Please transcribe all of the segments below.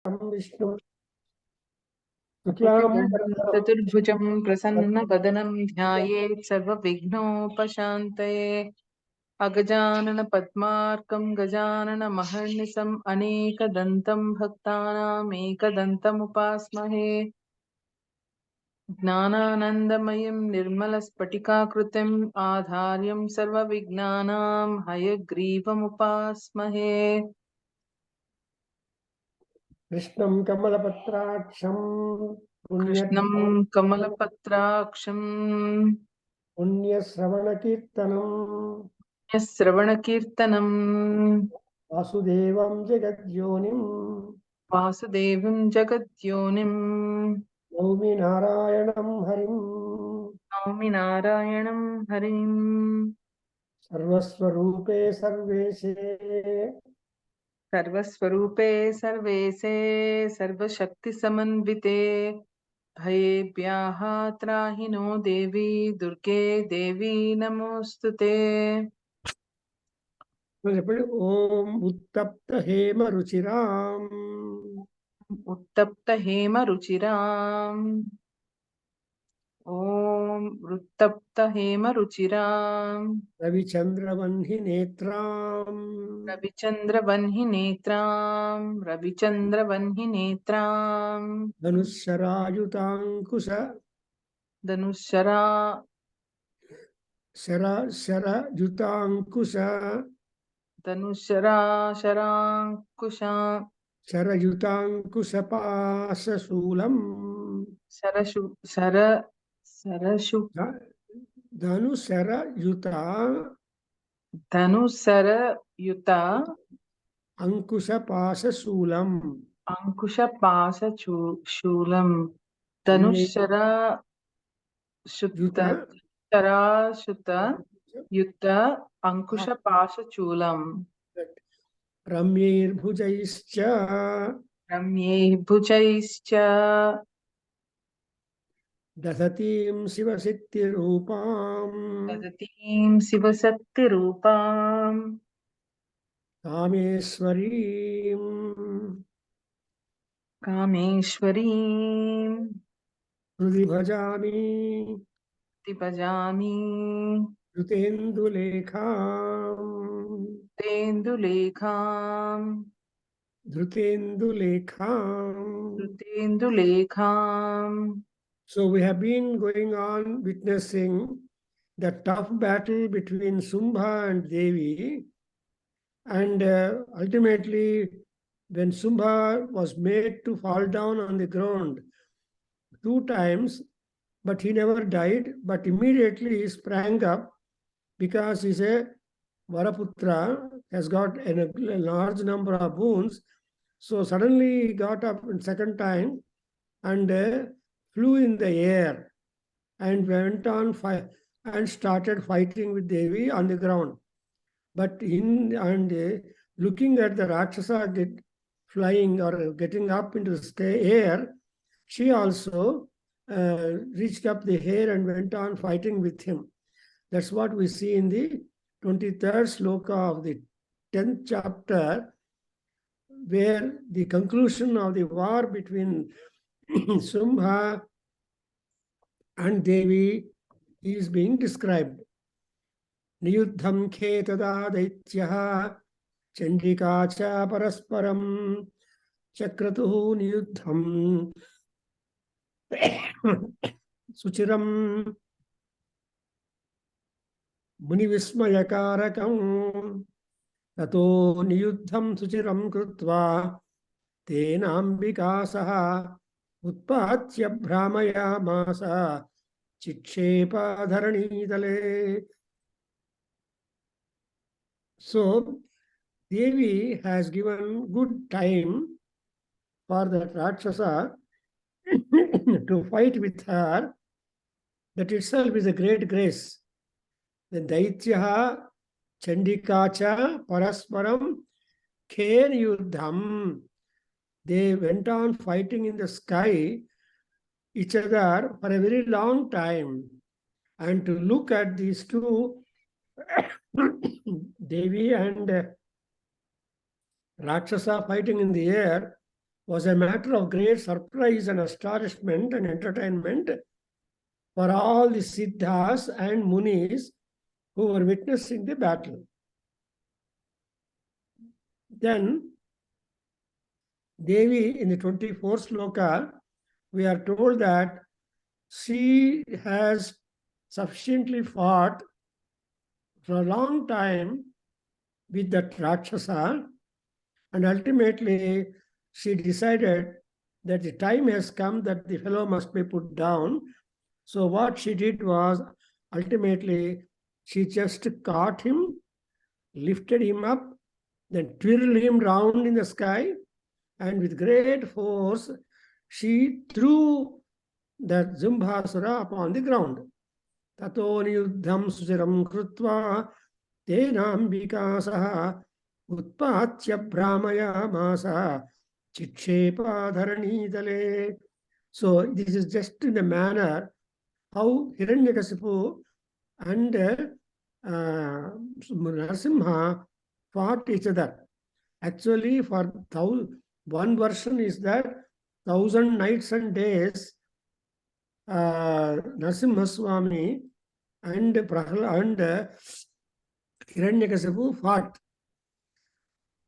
विष्णु चतुर्भुजं प्रसन्नवदनं ध्यायेत् सर्वविघ्नोपशान्तये अगजाननपद्मार्कं गजाननमहर्निशम् अनेकदन्तं भक्तानामेकदन्तमुपास्महे ज्ञानानन्दमयं निर्मलस्फटिकाकृतिम् आधार्यं सर्वविज्ञानां हयग्रीवमुपास्महे कृष्णं कमलपत्राक्षं कृष्णं कमलपत्राक्षं पुण्यश्रवणकीर्तनं श्रवणकीर्तनम् वासुदेवं जगद्योनिं वासुदेवं जगद्योनिं नौमि नारायणं हरिं नौमि नारायणं हरिम् सर्वस्वरूपे सर्वेशे सर्वस्वरूपे सर्वेशे सर्वशक्तिसमन्विते भयेभ्यः त्राहि नो देवी दुर्गे देवी नमोऽस्तु ते ओम उत्तप्त हेम रुचिराम उत्तप्तहेमरुचिराम् ॐ उत्तप्तहेमरुचिराम् रविचंद्रवह्नि नेत्राम रविचन्द्रवह्निनेत्राम् धनुषरायुतांकुश धनुषरा शरयुतांकुश शराङ्कुशा शरयुतांकुशपाशशूलम् सरशु सरशु धनुशरयुता धनुसरयुता अंकुशपाशशूलम् अंकुशपाशशूलम् रम्ये धनुषरा शुत युता शराशुत युत अंकुशपाशचूलम् रम्यैर्भुजैश्च रम्यैः भुजैश्च दधतीं शिवशक्तिरूपाम् ददतीं शिवशक्तिरूपाम् कामेश्वरीम् कामेश्वरीम् हृदि भजामि भजामि धृतेन्दुलेखाम् तेन्दुलेखाम् धृतेन्दुलेखाम्. धृतेन्दुलेखाम् So we have been going on witnessing the tough battle between Sumbha and Devi, and ultimately when Sumbha was made to fall down on the ground 2 times, but he never died, but immediately he sprang up because he's a Varaputra, has got a large number of wounds. So suddenly he got up a second time and flew in the air and went on and started fighting with Devi on the ground. But looking at the Rakshasa flying or getting up into the air, she also reached up the air and went on fighting with him. That's what we see in the 23rd sloka of the 10th chapter, where the conclusion of the war between Sumbha and Devi is being described. Niyuddham khetada daityah chandika cha parasparam chakratuhu niyuddham suchiram munivismayakarakam tato niyuddham suchiram krutva tenambika saha उत्पात्य भ्रामयामास चिक्षेप धरणीतले. So Devi has given good time for that Rakshasa to fight with her. That itself is a great grace. The Daityaha Chandikacha Parasparam Khen Yuddham. They went on fighting in the sky each other for a very long time. And to look at these two, Devi and Rakshasa fighting in the air, was a matter of great surprise and astonishment and entertainment for all the Siddhas and Munis who were witnessing the battle. Then, Devi, in the 24th sloka, we are told that she has sufficiently fought for a long time with that Rakshasa, and ultimately she decided that the time has come that the fellow must be put down. So what she did was, ultimately, she just caught him, lifted him up, then twirled him round in the sky, and with great force, she threw that Zimbasura upon the ground. Tato niyuddham suchiram krutva tenambika saha utpatya brahmaya masa chikshepa dharanidale. So this is just in the manner how Hiranyakasipu and Narasimha fought each other. Actually, for one version is that 1,000 nights and days Narasimha Swami and Hiranyakasipu fought.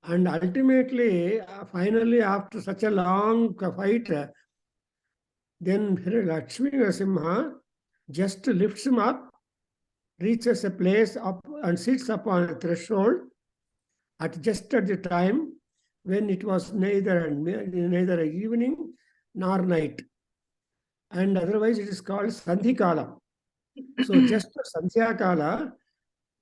And ultimately, finally, after such a long fight, then Lakshmi Narasimha just lifts him up, reaches a place up and sits upon a threshold just at the time when it was neither evening nor night. And otherwise it is called Sandhikala. So just Sandhyakala,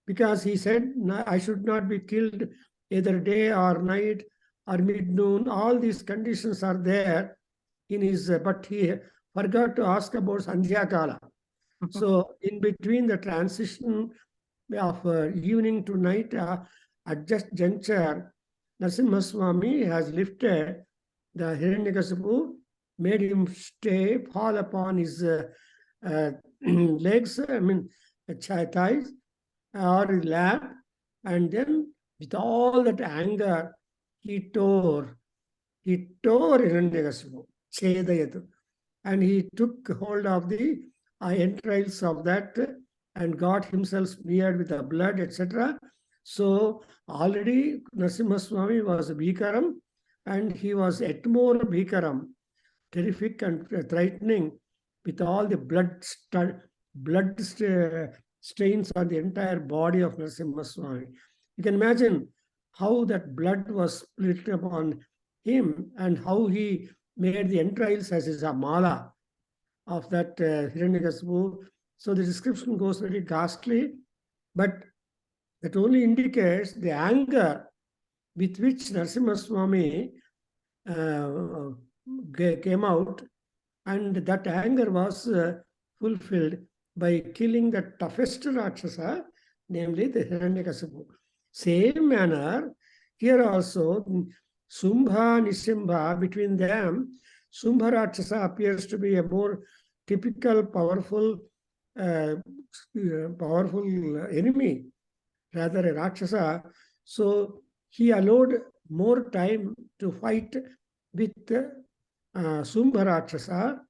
because he said, I should not be killed either day or night or mid-noon. All these conditions are there in his, but he forgot to ask about Sandhyakala. So in between the transition of evening to night, at just juncture, Narasimha Swami has lifted the Hiranyakasipu, made him fall upon his legs, thighs, or his lap, and then with all that anger, he tore Hiranyakasipu, Chedayatu, and he took hold of the entrails of that and got himself smeared with the blood, etc. So already Narasimha Swami was a Bhikaram, and he was yet more Bhikaram, terrific and threatening, with all the blood stains on the entire body of Narasimha Swami. You can imagine how that blood was split upon him and how he made the entrails as his mala of that Hiranyakasipu. So the description goes very ghastly, but that only indicates the anger with which Narasimha Swami came out, and that anger was fulfilled by killing the toughest Rakshasa, namely the Hiranyakasipu. Same manner, here also, Sumbha, Nisimha, between them, Sumbha Rakshasa appears to be a more typical, powerful enemy, rather a Rakshasa. So he allowed more time to fight with Sumbha Rakshasa,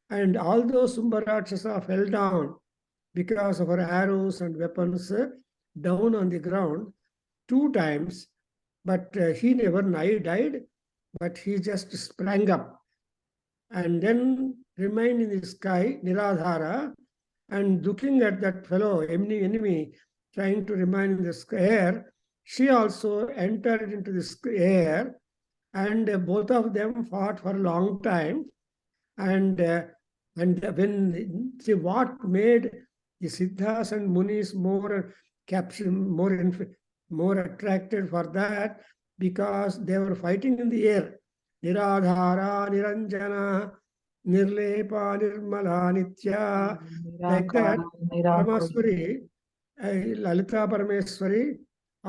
and although Sumbha Rakshasa fell down because of her arrows and weapons down on the ground 2 times, but he never died, but he just sprang up and then remained in the sky, Niradhara, and looking at that fellow, enemy, trying to remain in the air, she also entered into the air, and both of them fought for a long time. And when what made the Siddhas and Munis more attracted for that, because they were fighting in the air. Niradhara, Niranjana, Nirlepa, Nirmala, Nitya, like that. Paramaswari, Lalita Parameswari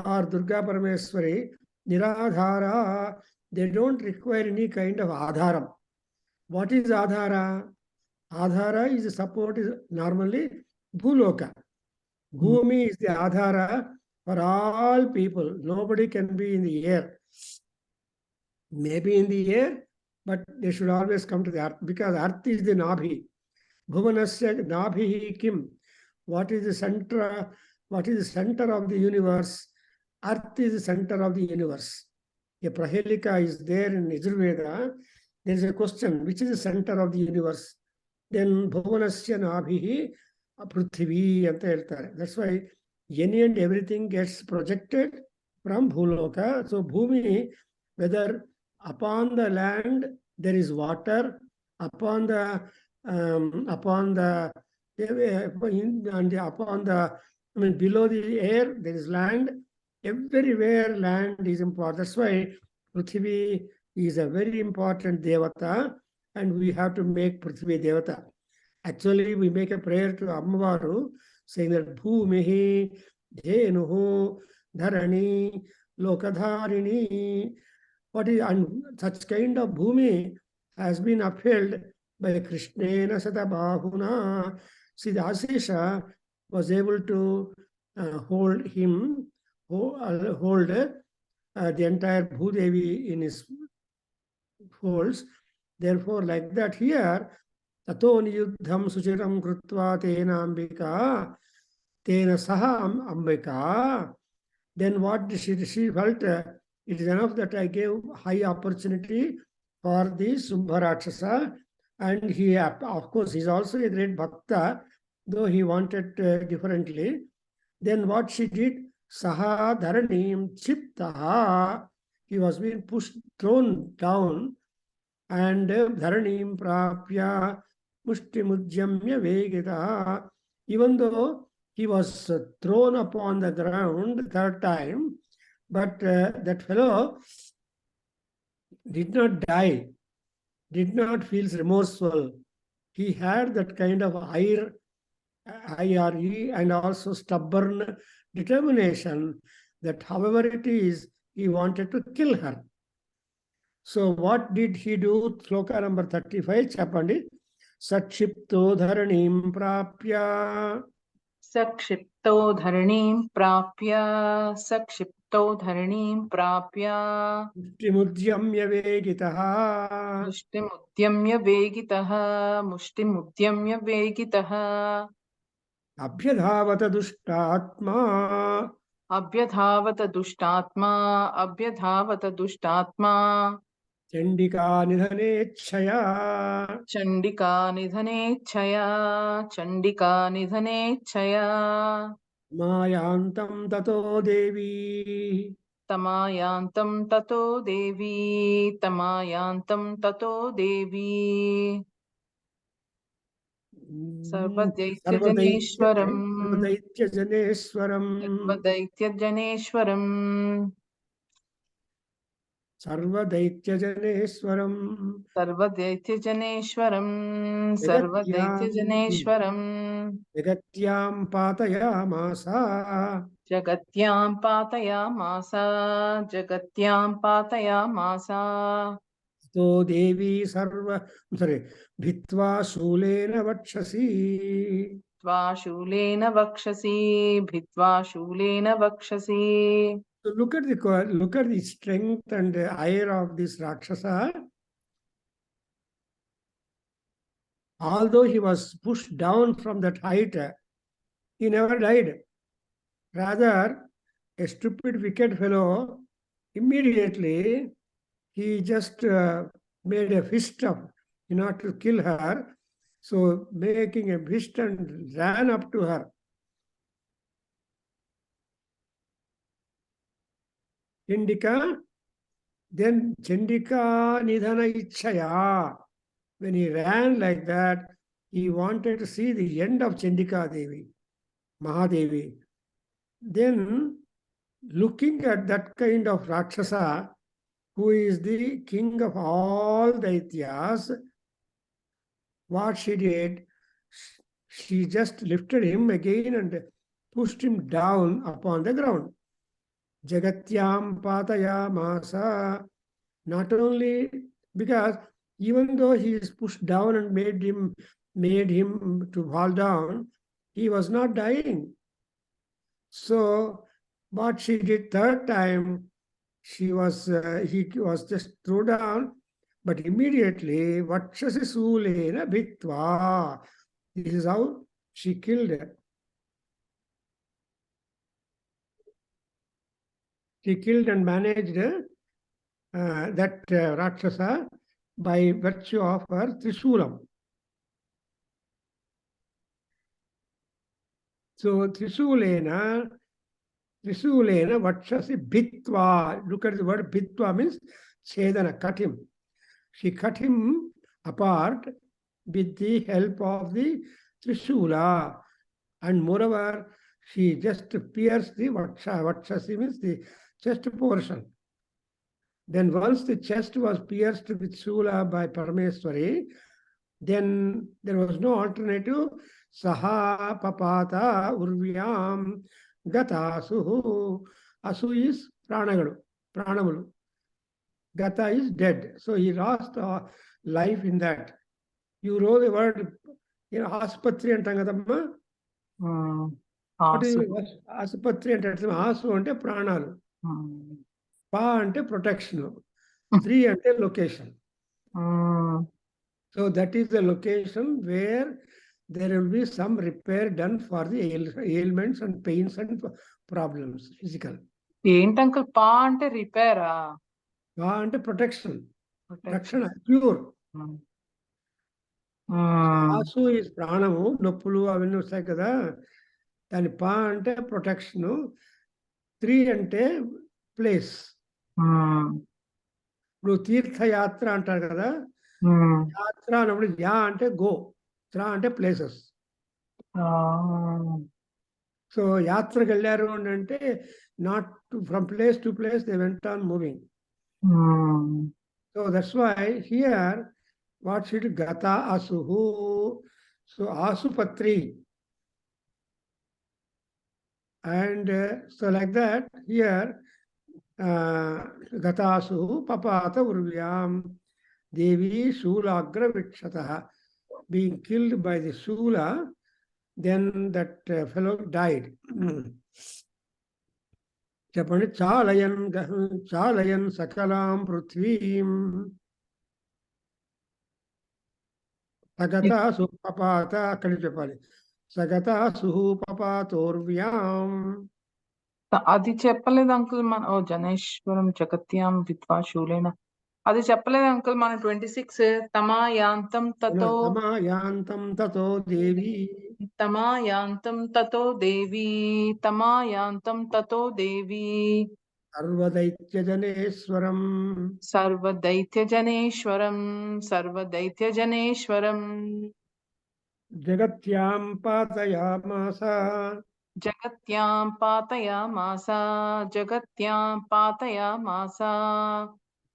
or Durga Parameswari, Niradhara, they don't require any kind of adharam. What is adhara? Adhara is the support, is normally Bhuloka. Bhumi is the adhara for all people. Nobody can be in the air. Maybe in the air, but they should always come to the earth, because earth is the Nabhi. Bhuvanasya Nabhi Kim. What is the center? What is the center of the universe? Earth is the center of the universe. A Prahelika is there in Yajurveda. There is a question, which is the center of the universe? Then Bhuvanasya Nabhi Prithvi anta ಹೇಳ್ತಾರೆ. That's why any and everything gets projected from Bhuloka. So Bhumi, whether upon the land there is water, upon the and upon the below the air there is land. Everywhere land is important. That's why Prithvi is a very important devata, and we have to make Prithvi devata. Actually, we make a prayer to Ammavaru saying that Bhumihi Dhenuhu Dharani Lokadharini. What is, and such kind of Bhumi has been upheld by Krishnena Satabahuna. See, the Asesha was able to hold the entire Bhudevi in his folds. Therefore, like that here, Tato niyuddham suchiram krutva tena ambika, tena saha ambika. Then what she felt, it is enough that I gave high opportunity for the Sumbha Rakshasa, and he, of course, he's also a great bhakta, though he wanted differently. Then what she did, Saha Dharanim Chiptaha, he was being thrown down, and Dharanim Prapya Mushtimujyamya Vegita, even though he was thrown upon the ground third time, but that fellow did not die, did not feel remorseful. He had that kind of ire, and also stubborn determination that however it is, he wanted to kill her. So what did he do? Sloka number 35, Chapandi. Sakshipto dharanim prapya. Sakshipto dharanim prapya. Sakshipto dharanim prapya. Mushtimudyamya vegitaha. Mushtimudyamya vegitaha. Mushtimudyamya vegitaha. Abhyadhavata dushtatma. Abhyadhavata dushtatma. Abhyadhavata dushtatma. Chandika nidhanechaya. Chandika nidhanechaya. Chandika nidhanechaya. Mayantam tato devi. Tamayantam tato devi. Tamayantam tato devi. Sarvadaitya Janeshwaram. Sarvadaitya Janeshwaram. Sarvadaitya Janeshwaram. Sarvadaitya Janeshwaram. Sarvadaitya Janeshwaram. Sarvadaitya Janeshwaram. Jagatyam patayamasa. Jagatyam patayamasa. Jagatyam patayamasa. So Devi Sarva, Bhitva Shulena Vakshasi. Bhitva Shulena Vakshasi. Bhitva Shulena Vakshasi. So look at the strength and the ire of this Rakshasa. Although he was pushed down from that height, he never died. Rather, a stupid, wicked fellow, immediately he just made a fist in order to kill her. So making a fist and ran up to her. Chandika, then Chandika Nidhana Ichchaya. When he ran like that, he wanted to see the end of Chandika Devi, Mahadevi. Then, looking at that kind of Rakshasa, who is the king of all Daityas, what she did, she just lifted him again and pushed him down upon the ground. Jagatyam patayamasa. Not only because even though he is pushed down and made him to fall down, he was not dying. So what she did third time, he was just thrown down, But immediately, Vakshasi Sulena Bhitva. This is how she killed her. She killed and managed that Rakshasa by virtue of her Trishulam. So Trishulena Vakshasi Bhitva. Look at the word Bhitva means Chedana, cut him. She cut him apart with the help of the Trishula. And moreover, she just pierced the Vakshasi means the chest portion. Then once the chest was pierced with Shula by Parameswari, then there was no alternative. Saha papata urvyam gata suhu. Asu is pranamulu. Gata is dead. So he lost life in that. You know the word, Aspatri and Tangadamma. What is Aspatri and Asu ante pranalu. Pa ante protection. 3 ante location. So that is the location where there will be some repair done for the ailments and pains and problems, physical. ఏంటంకుల్ పా అంటే రిపేరా? Pa ante protection. Protection, cure. Asu is pranamu, నొప్పులు అవన్నీ వస్తాయి కదా, దాని పా అంటే protection, 3 అంటే ప్లేస్. ఇప్పుడు తీర్థయాత్ర అంటారు కదా, యాత్ర అన్నప్పుడు యా అంటే గో, త్రా అంటే ప్లేసెస్. సో యాత్రకు వెళ్ళారు అంటే not from place to place, they went on moving. So that's why here what should gata asuhu. So asupatri. And so like that here gata asuhu papata urvyam devi shulagra vikshataha. Being killed by the shula, then that fellow died. Japani chalayan sakalam prithvim సగత సుపపాత, అక్కడి చెప్పాలి. సగత సుహు పపాతోర్వ్యాం. అది చెప్పలేదు uncle మన జనేశ్వరం జగత్యాం విద్వా శూలేన, అది చెప్పలేదు uncle మన 26 తమాయాంతం తతో తమాయాంతం తతో దేవి తమాయాంతం తతో దేవి తమాయాంతం తతో దేవి సర్వదైత్యజనేశ్వరం సర్వదైత్యజనేశ్వరం సర్వదైత్యజనేశ్వరం జగత్యాం పాతయామాస జగత్యాం పాతయామాస జగత్యాం పాతయామాస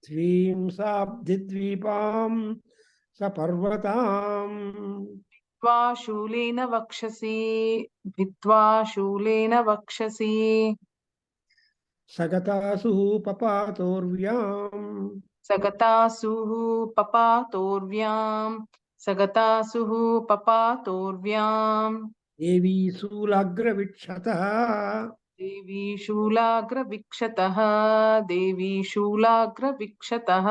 త్రీం సాబ్ధిద్వీపాం సపర్వతాం విద్వా శూలేన వక్షసి విద్వా శూలేన వక్షసి సగతాసు పపాతోర్వ్యాం సగతాసుః పపాతోర్వ్యాం సగతాసుః పపాతోర్వ్యాం దేవీ శూలాగ్రవిక్షతః దేవీ శూలాగ్రవిక్షతః దేవీ శూలాగ్రవిక్షతః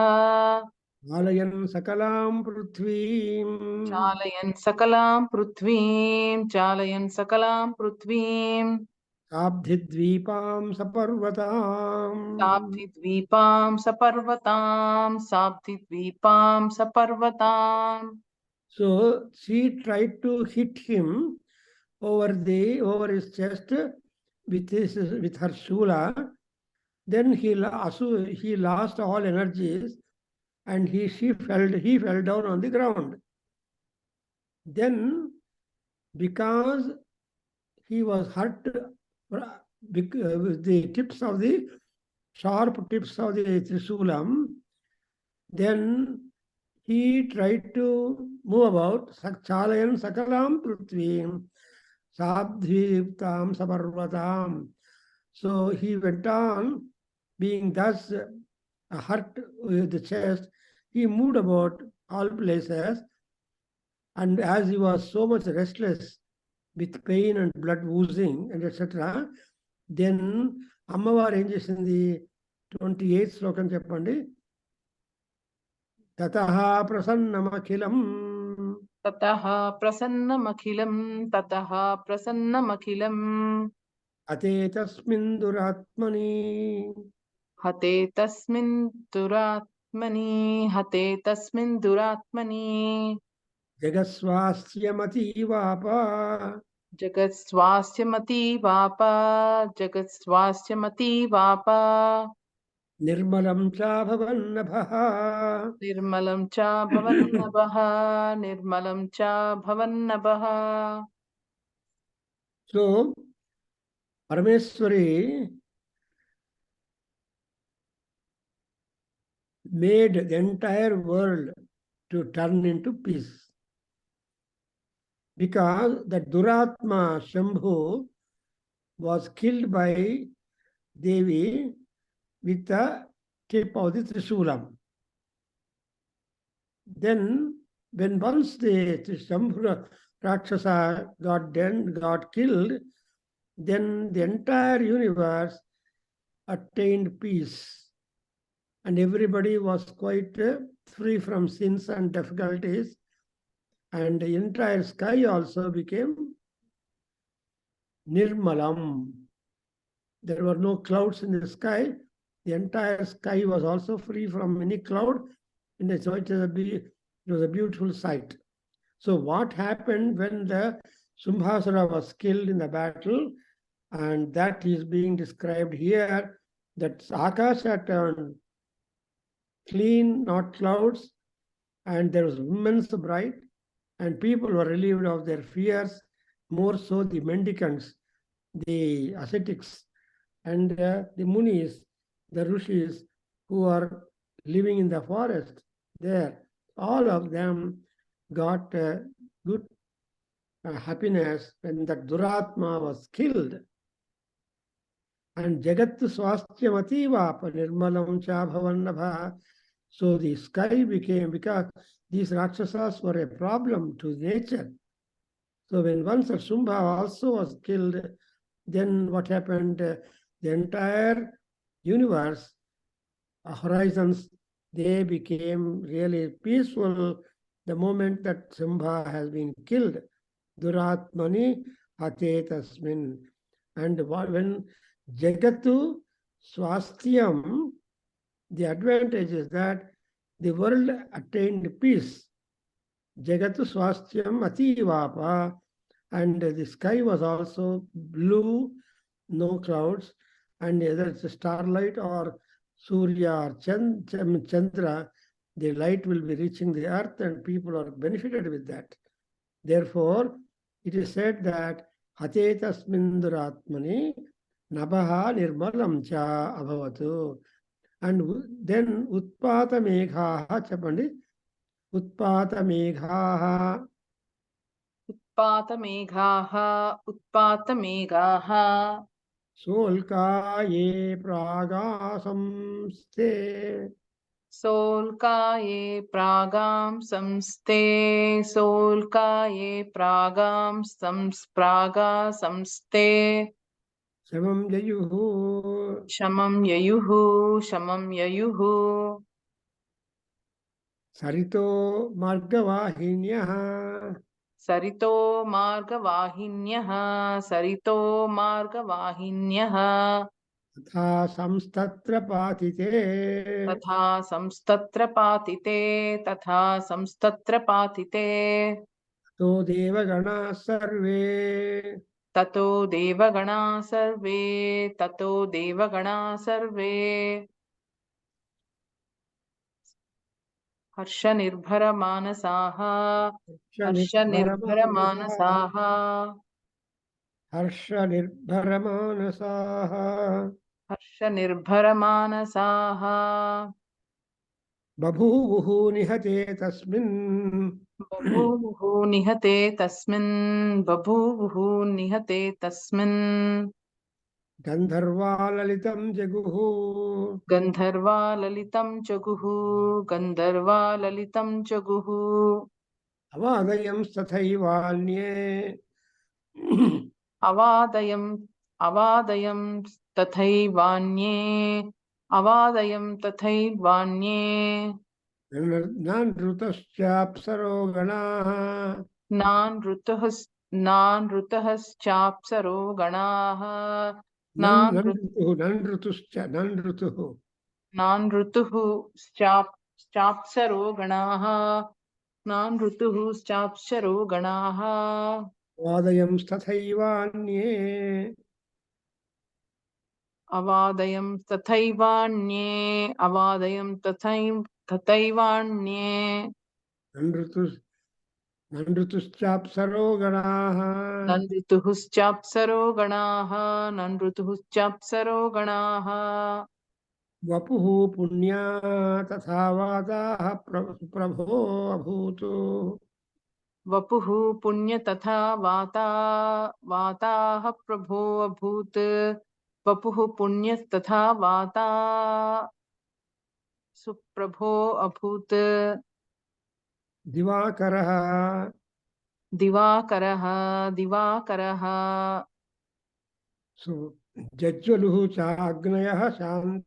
చాలయన్ సకలాం పృథ్వీం చాలయన్ సకలాం పృథ్వీం చాలయన్ సకలాం పృథ్వీం సాబ్ధిద్వీపాం సపర్వతాం సాబ్ధిద్వీపాం సపర్వతాం సాబ్ధిద్వీపాం సపర్వతాం. So she tried to hit him over his chest with her shula. Then he lost all energies and he fell down on the ground. Then because he was hurt with the sharp tips of the Trisulam, then he tried to move about. Chalayan sakalam prithvim sabdhiptam saparvatam. So he went on, being thus hurt with the chest, he moved about all places, and as he was so much restless with pain and blood oozing and etc., then అమ్మవారు ఏం చేసింది? 28th శ్లోకం చెప్పండి. Tataha prasannamakilam. Tataha prasannamakhilam. Tataha prasannamakhilam. Ate tasmin duratmani. Hate tasmin duratmani. Hate tasmin duratmani. Jagaswasyamati vapa. Jagat swasyamati vapa. Jagat swasyamati vapa. Nirmalam cha bhavannabha. Nirmalam cha bhavannabaha. Nirmalam cha bhavannabaha. So, Parameswari made the entire world to turn into peace. Because the Duratma Shambhu was killed by Devi with the tip of the Trishulam. Then, when once the Shambhu Rakshasa got killed, then the entire universe attained peace. And everybody was quite free from sins and difficulties. And the entire sky also became Nirmalam. There were no clouds in the sky. The entire sky was also free from any cloud. And so it was a beautiful sight. So what happened when the Sumbhasura was killed in the battle, and that is being described here, that Akasha turned clean, not clouds, and there was immense bright, and people were relieved of their fears, more so the mendicants, the ascetics, and the munis, the rishis who are living in the forest there. All of them got good happiness when that Duratma was killed. And Jagat Swasthya Vapa Nirmalam Cha Bhavannabha. So the sky became, because these Rakshasas were a problem to nature. So when once Sumbha also was killed, then what happened? The entire universe, horizons, they became really peaceful the moment that Sumbha has been killed. Duratmani hate tasmin. And when Jagatu Swasthyam, the advantage is that the world attained peace. Jagatu Swasthyam Ativapa, and the sky was also blue, no clouds, and whether it's a starlight or Surya or Chandra, the light will be reaching the earth and people are benefited with that. Therefore, it is said that Hate tasmin duratmani nabaha nirmalam cha abhavatu. And then Utpata Meghaha Chapandi. Utpata Meghaha. Utpata meghaha. Utpata meghaha. Solkaye Pragasamste. Solkaye pragam samste. Solkaye pragam praga samste. Shamam Jayuhu. Shamam yayuhu. Shamam yayuhu. Sarito Margavahinyaha. Sarito margavahinyaha. Sarito margavahinyaha. Tha Samstatra Patite. Tatha samstatra patite. Tatha samstatra patite. To Devagana Sarve. Tato devagana sarve. Tato devagana sarve. Harsha nirbhara manasaha. Harsha nirbhara manasaha. Harsha Nirbharamanasaha. Harsha nirbhara manasaha. Babhuvuhu nihate tasmin. Babhuvuhu nihate tasmin. Babhuvuhu nihate tasmin. Gandharva lalitam jaguhu. Gandharva lalitam jaguhu. Gandharva lalitam jaguhu. Avadayam sathaivalnye. Avadayam avadayam tathaivanye. Avadayam tathaivanye. नानृतश्चाप्सरो गणाः नानृतःश्चाप्सरो गणाः नानृतः ननृतुः नानृतुश्चाप्सरो गणाः नानृतुश्चाप्सरो गणाः वादयंस्तथैवान्ये अवादयं तथैवान्ये अवादयं तथैवान्ये ननृतुश्चाप्सरो गणाः ननृतुश्चाप्सरो गणाः ननृतुश्चाप्सरो गणाः वपुः पुण्या तथा वादाः प्रभो अभूत् वपुः पुण्य तथा वाताः प्रभो अभूत् वपुः पुण्य तथा वाता सुप्रभो अभूत् दिवाकरः दिवाकरः जज्वलुः चाग्नयः शान्त